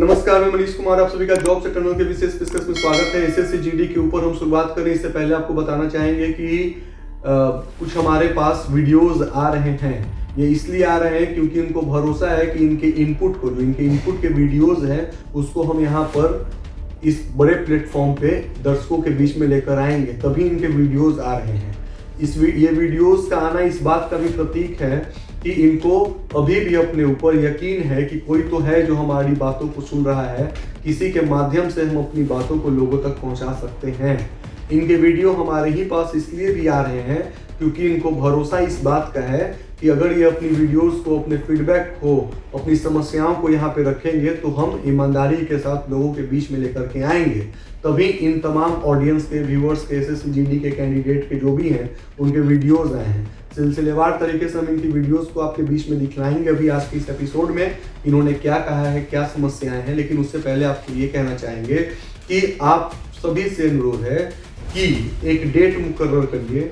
नमस्कार, मैं मनीष कुमार, आप सभी का जॉब से टनल के विशेष पेशकश में स्वागत है। एसएससी जीडी के ऊपर हम शुरुआत करें इससे पहले आपको बताना चाहेंगे कि कुछ हमारे पास वीडियोस आ रहे हैं। ये इसलिए आ रहे हैं क्योंकि इनको भरोसा है कि इनके इनपुट के वीडियोस हैं उसको हम यहाँ पर इस बड़े प्लेटफॉर्म पे दर्शकों के बीच में लेकर आएंगे, तभी इनके वीडियोस आ रहे हैं। ये वीडियोस का आना इस बात का भी प्रतीक है कि इनको अभी भी अपने ऊपर यकीन है कि कोई तो है जो हमारी बातों को सुन रहा है, किसी के माध्यम से हम अपनी बातों को लोगों तक पहुंचा सकते हैं। इनके वीडियो हमारे ही पास इसलिए भी आ रहे हैं क्योंकि इनको भरोसा इस बात का है कि अगर ये अपनी वीडियोस को, अपने फीडबैक को, अपनी समस्याओं को यहाँ पे रखेंगे तो हम ईमानदारी के साथ लोगों के बीच में लेकर के आएंगे। तभी इन तमाम ऑडियंस के, व्यूअर्स के, एसएससी जीडी के कैंडिडेट के जो भी हैं उनके वीडियोस आए हैं। सिलसिलेवार तरीके से हम इनकी वीडियोस को आपके बीच में दिखलाएंगे अभी आज के इस एपिसोड में इन्होंने क्या कहा है, क्या समस्याएं हैं। लेकिन उससे पहले आपको ये कहना चाहेंगे कि आप सभी से अनुरोध है कि एक डेट मुकर्रर करिए,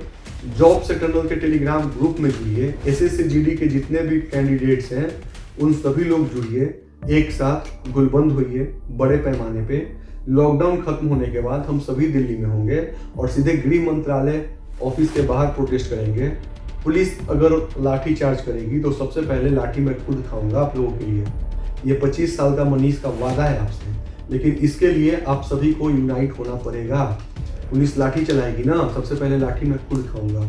जॉब से टनल के टेलीग्राम ग्रुप में जुड़िए, एसएससी जीडी के जितने भी कैंडिडेट्स हैं उन सभी लोग जुड़िए, एक साथ गुलबंद होइए बड़े पैमाने पे। लॉकडाउन खत्म होने के बाद हम सभी दिल्ली में होंगे और सीधे गृह मंत्रालय ऑफिस के बाहर प्रोटेस्ट करेंगे। पुलिस अगर लाठी चार्ज करेगी तो सबसे पहले लाठी मैं खुद खाऊंगा आप लोगों के लिए। ये 25 साल का मनीष का वादा है आपसे, लेकिन इसके लिए आप सभी को यूनाइट होना पड़ेगा। पुलिस लाठी चलाएगी ना, सबसे पहले लाठी मैं खुद खाऊंगा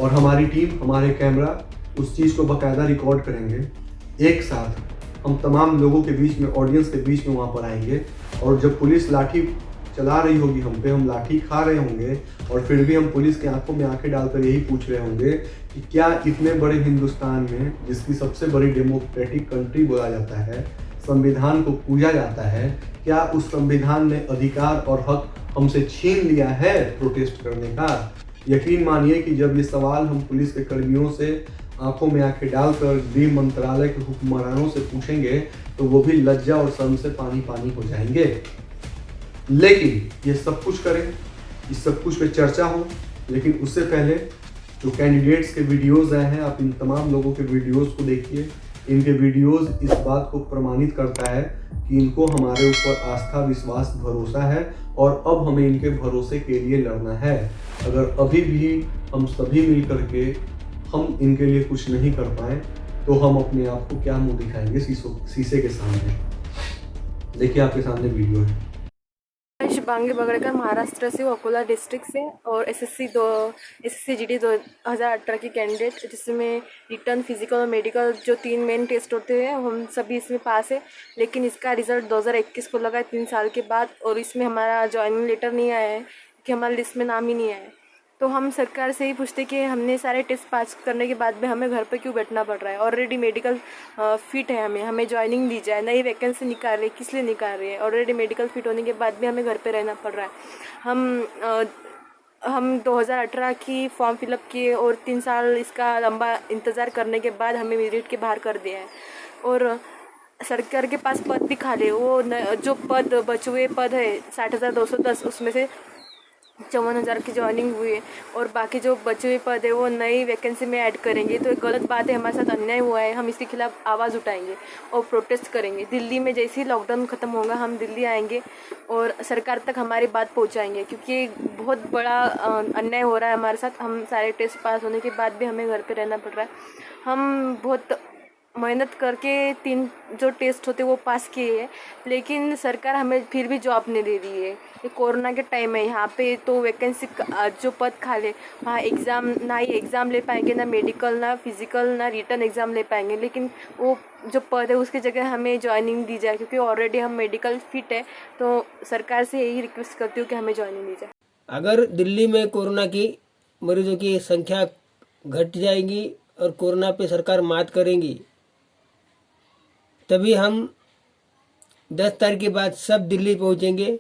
और हमारी टीम, हमारे कैमरा उस चीज़ को बाकायदा रिकॉर्ड करेंगे। एक साथ हम तमाम लोगों के बीच में, ऑडियंस के बीच में वहाँ पर आएंगे और जब पुलिस लाठी चला रही होगी हम पे, हम लाठी खा रहे होंगे और फिर भी हम पुलिस की आंखों में आंखें डालकर यही पूछ रहे होंगे कि क्या इतने बड़े हिंदुस्तान में, जिसकी सबसे बड़ी डेमोक्रेटिक कंट्री बोला जाता है, संविधान को पूजा जाता है, क्या उस संविधान ने अधिकार और हक हमसे छीन लिया है प्रोटेस्ट करने का? यकीन मानिए कि जब ये सवाल हम पुलिस के कर्मियों से आंखों में आंखें डालकर गृह मंत्रालय के हुक्मरानों से पूछेंगे तो वो भी लज्जा और शर्म से पानी पानी हो जाएंगे। लेकिन ये सब कुछ करें, इस सब कुछ पे चर्चा हो, लेकिन उससे पहले जो कैंडिडेट्स के वीडियोस आए हैं, आप इन तमाम लोगों के वीडियोस को देखिए। इनके वीडियोस इस बात को प्रमाणित करता है कि इनको हमारे ऊपर आस्था, विश्वास, भरोसा है और अब हमें इनके भरोसे के लिए लड़ना है। अगर अभी भी हम सभी मिल करके हम इनके लिए कुछ नहीं कर पाए तो हम अपने आप को क्या मुंह दिखाएंगे शीशे के सामने। देखिए आपके सामने वीडियो है। शुभांगी बगड़कर महाराष्ट्र से, अकोला डिस्ट्रिक्ट से और एसएससी जीडी 2018 की कैंडिडेट, जिसमें रिटर्न, फिजिकल और मेडिकल जो 3 मेन टेस्ट होते हैं हम सभी इसमें पास है। लेकिन इसका रिजल्ट 2021 को लगा है, 3 साल के बाद, और इसमें हमारा ज्वाइनिंग लेटर नहीं आया है कि हमारी लिस्ट में नाम ही नहीं आया है। तो हम सरकार से ही पूछते कि हमने सारे टेस्ट पास करने के बाद भी हमें घर पे क्यों बैठना पड़ रहा है। ऑलरेडी मेडिकल फिट है, हमें ज्वाइनिंग दी जाए, नई वैकेंसी निकाल रही है, किस लिए निकाल रही है? ऑलरेडी मेडिकल फिट होने के बाद भी हमें घर पे रहना पड़ रहा है। हम 2018 की फॉर्म फिलअप किए और 3 साल इसका लंबा इंतज़ार करने के बाद हमें मेरिट के बाहर कर दिया है। और सरकार के पास पद भी खाली, वो जो पद बचे हुए पद है 60,210, उसमें से 54,000 की ज्वाइनिंग हुई है और बाकी जो बचे हुए पद है वो नई वैकेंसी में ऐड करेंगे। तो एक गलत बात है, हमारे साथ अन्याय हुआ है, हम इसके खिलाफ आवाज़ उठाएंगे और प्रोटेस्ट करेंगे। दिल्ली में जैसे ही लॉकडाउन ख़त्म होगा हम दिल्ली आएंगे और सरकार तक हमारी बात पहुंचाएंगे, क्योंकि बहुत बड़ा अन्याय हो रहा है हमारे साथ। हम सारे टेस्ट पास होने के बाद भी हमें घर पर रहना पड़ रहा है। हम बहुत मेहनत करके 3 जो टेस्ट होते वो पास किए हैं, लेकिन सरकार हमें फिर भी जॉब नहीं दे रही है। ये कोरोना के टाइम है, यहाँ पे तो वैकेंसी जो पद खाली, वहाँ एग्ज़ाम ना ही एग्ज़ाम ले पाएंगे, ना मेडिकल, ना फिजिकल, ना रिटर्न एग्ज़ाम ले पाएंगे। लेकिन वो जो पद है उसकी जगह हमें ज्वाइनिंग दी जाए, क्योंकि ऑलरेडी हम मेडिकल फिट है। तो सरकार से यही रिक्वेस्ट करती हूँ कि हमें ज्वाइनिंग दी जाए। अगर दिल्ली में कोरोना की मरीजों की संख्या घट जाएगी और कोरोना पे सरकार मात करेंगी, तभी हम 10 तारीख के बाद सब दिल्ली पहुंचेंगे।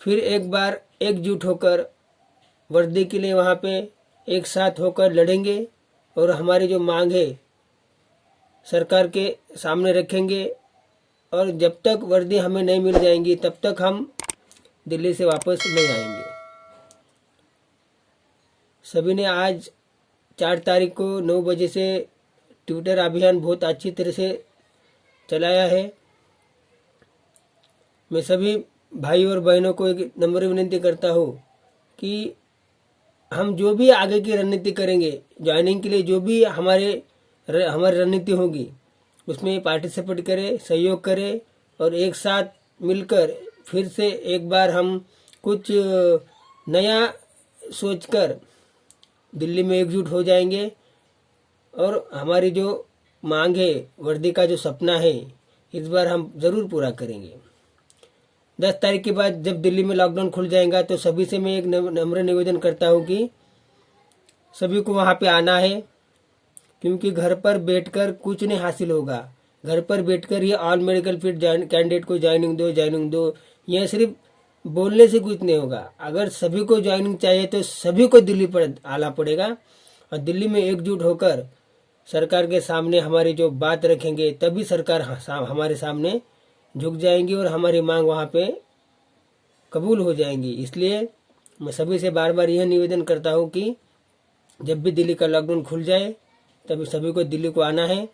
फिर एक बार एकजुट होकर वर्दी के लिए वहाँ पे एक साथ होकर लड़ेंगे और हमारी जो मांग है सरकार के सामने रखेंगे। और जब तक वर्दी हमें नहीं मिल जाएंगी तब तक हम दिल्ली से वापस नहीं आएंगे। सभी ने आज 4 तारीख को 9 बजे से ट्विटर अभियान बहुत अच्छी तरह से चलाया है। मैं सभी भाई और बहनों को एक नम्र विनती करता हूँ कि हम जो भी आगे की रणनीति करेंगे, ज्वाइनिंग के लिए जो भी हमारी रणनीति होगी उसमें पार्टिसिपेट करें, सहयोग करें और एक साथ मिलकर फिर से एक बार हम कुछ नया सोचकर दिल्ली में एकजुट हो जाएंगे और हमारी जो मांग है, वर्दी का जो सपना है, इस बार हम ज़रूर पूरा करेंगे। 10 तारीख के बाद जब दिल्ली में लॉकडाउन खुल जाएगा तो सभी से मैं एक नम्र निवेदन करता हूँ कि सभी को वहाँ पे आना है, क्योंकि घर पर बैठकर कुछ नहीं हासिल होगा। घर पर बैठकर ये ऑल मेडिकल फील्ड कैंडिडेट को ज्वाइनिंग दो, यह सिर्फ बोलने से कुछ नहीं होगा। अगर सभी को ज्वाइनिंग चाहिए तो सभी को दिल्ली पर आना पड़ेगा और दिल्ली में एकजुट होकर सरकार के सामने हमारी जो बात रखेंगे तभी सरकार हमारे सामने झुक जाएंगी और हमारी मांग वहाँ पे कबूल हो जाएंगी। इसलिए मैं सभी से बार बार यह निवेदन करता हूँ कि जब भी दिल्ली का लॉकडाउन खुल जाए तभी सभी को दिल्ली को आना है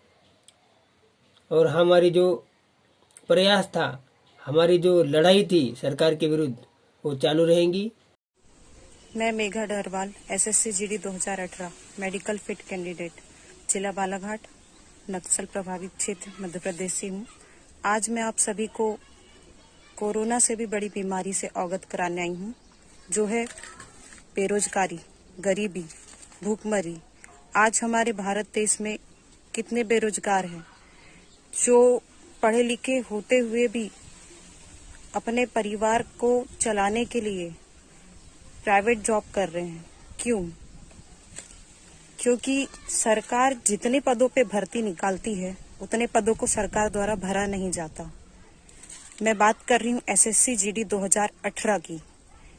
और हमारी जो प्रयास था, हमारी जो लड़ाई थी सरकार के विरुद्ध, वो चालू रहेंगी। मैं Megha Darwal, SSC GD 2018 medical fit candidate, जिला बालाघाट, नक्सल प्रभावित क्षेत्र मध्य प्रदेश से हूँ। आज मैं आप सभी को कोरोना से भी बड़ी बीमारी से अवगत कराने आई हूँ, जो है बेरोजगारी, गरीबी, भूखमरी। आज हमारे भारत देश में कितने बेरोजगार हैं जो पढ़े लिखे होते हुए भी अपने परिवार को चलाने के लिए प्राइवेट जॉब कर रहे हैं। क्यों? क्योंकि सरकार जितने पदों पे भर्ती निकालती है उतने पदों को सरकार द्वारा भरा नहीं जाता। मैं बात कर रही हूँ एसएससी जीडी 2018 की,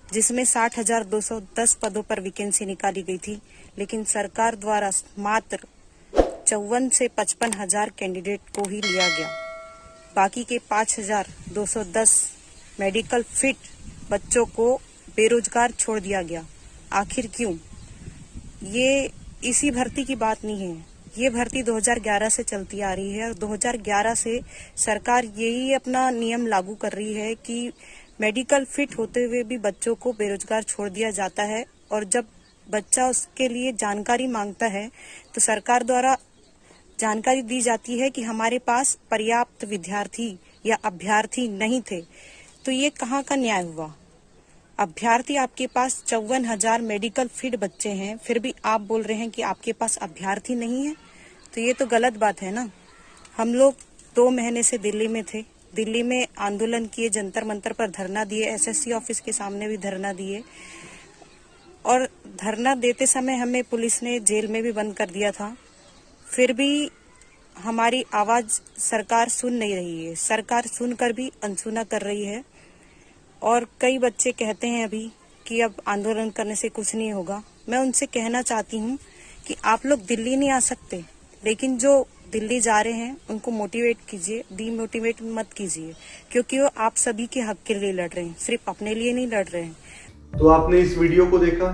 जिसमें 60,210 पदों पर वैकेंसी निकाली गई थी, लेकिन सरकार द्वारा मात्र 54 से 55,000 कैंडिडेट को ही लिया गया। बाकी के 5,210 मेडिकल फिट बच्चों को बेरोजगार छोड़ दिया गया। आखिर क्यों? ये इसी भर्ती की बात नहीं है, ये भर्ती 2011 से चलती आ रही है और 2011 से सरकार यही अपना नियम लागू कर रही है कि मेडिकल फिट होते हुए भी बच्चों को बेरोजगार छोड़ दिया जाता है। और जब बच्चा उसके लिए जानकारी मांगता है तो सरकार द्वारा जानकारी दी जाती है कि हमारे पास पर्याप्त विद्यार्थी या अभ्यर्थी नहीं थे। तो ये कहाँ का न्याय हुआ? अभ्यर्थी आपके पास 54,000 मेडिकल फिट बच्चे हैं, फिर भी आप बोल रहे हैं कि आपके पास अभ्यर्थी नहीं है, तो ये तो गलत बात है ना। हम लोग 2 महीने से दिल्ली में थे, दिल्ली में आंदोलन किए, जंतर मंतर पर धरना दिए, एसएससी ऑफिस के सामने भी धरना दिए और धरना देते समय हमें पुलिस ने जेल में भी बंद कर दिया था। फिर भी हमारी आवाज सरकार सुन नहीं रही है, सरकार सुनकर भी अनसुना कर रही है। और कई बच्चे कहते हैं अभी कि अब आंदोलन करने से कुछ नहीं होगा। मैं उनसे कहना चाहती हूँ कि आप लोग दिल्ली नहीं आ सकते, लेकिन जो दिल्ली जा रहे हैं उनको मोटिवेट कीजिए, डीमोटिवेट मत कीजिए, क्योंकि वो आप सभी के हक के लिए लड़ रहे हैं, सिर्फ अपने लिए नहीं लड़ रहे हैं। तो आपने इस वीडियो को देखा,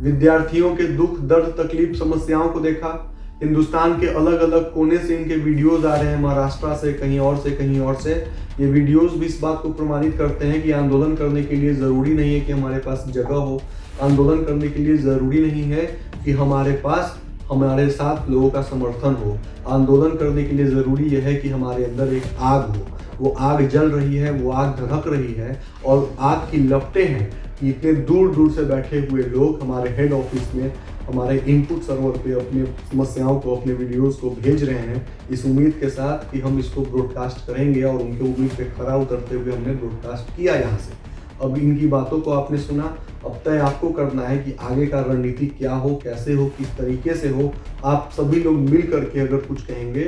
विद्यार्थियों के दुख दर्द तकलीफ समस्याओं को देखा। हिंदुस्तान के अलग अलग कोने से इनके वीडियोस आ रहे हैं, महाराष्ट्र से, कहीं और से। ये वीडियोस भी इस बात को प्रमाणित करते हैं कि आंदोलन करने के लिए जरूरी नहीं है कि हमारे पास जगह हो, आंदोलन करने के लिए जरूरी नहीं है कि हमारे पास हमारे साथ लोगों का समर्थन हो। आंदोलन करने के लिए जरूरी यह है कि हमारे अंदर एक आग हो, वो आग जल रही है, वो आग धधक रही है और आग की लपटें हैं कि इतने दूर दूर से बैठे हुए लोग हमारे हेड ऑफिस में, हमारे इनपुट सर्वर पे अपनी समस्याओं को, अपने वीडियोस को भेज रहे हैं, इस उम्मीद के साथ कि हम इसको ब्रॉडकास्ट करेंगे। और उनके उम्मीद पे खरा उतरते हुए हमने ब्रॉडकास्ट किया यहाँ से। अब इनकी बातों को आपने सुना, अब तय आपको करना है कि आगे का रणनीति क्या हो, कैसे हो, किस तरीके से हो। आप सभी लोग मिल करके अगर कुछ कहेंगे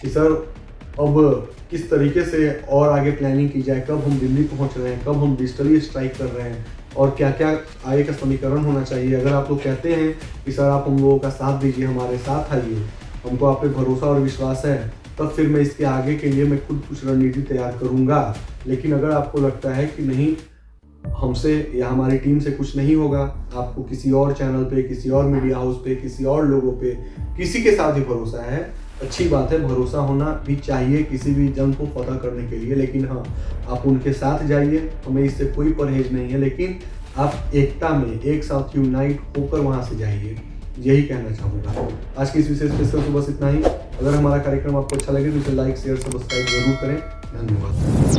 कि सर अब किस तरीके से और आगे प्लानिंग की जाए, कब हम दिल्ली पहुंच रहे हैं, कब हम डिजिटली स्ट्राइक कर रहे हैं और क्या क्या आगे का समीकरण होना चाहिए। अगर आप लोग कहते हैं कि सर आप हम लोगों का साथ दीजिए, हमारे साथ आइए, हमको आप पे भरोसा और विश्वास है, तब फिर मैं इसके आगे के लिए मैं खुद कुछ रणनीति तैयार करूँगा। लेकिन अगर आपको लगता है कि नहीं, हमसे या हमारी टीम से कुछ नहीं होगा, आपको किसी और चैनल पे, किसी और मीडिया हाउस पे, किसी और लोगों पे, किसी के साथ ही भरोसा है, अच्छी बात है, भरोसा होना भी चाहिए किसी भी जंग को फतह करने के लिए। लेकिन हाँ, आप उनके साथ जाइए, हमें इससे कोई परहेज नहीं है, लेकिन आप एकता में एक साथ यूनाइट होकर वहाँ से जाइए, यही कहना चाहूँगा। आज की इस विशेष स्पेशल तो बस इतना ही। अगर हमारा कार्यक्रम आपको अच्छा लगे तो इसे लाइक शेयर सब्सक्राइब जरूर करें। धन्यवाद।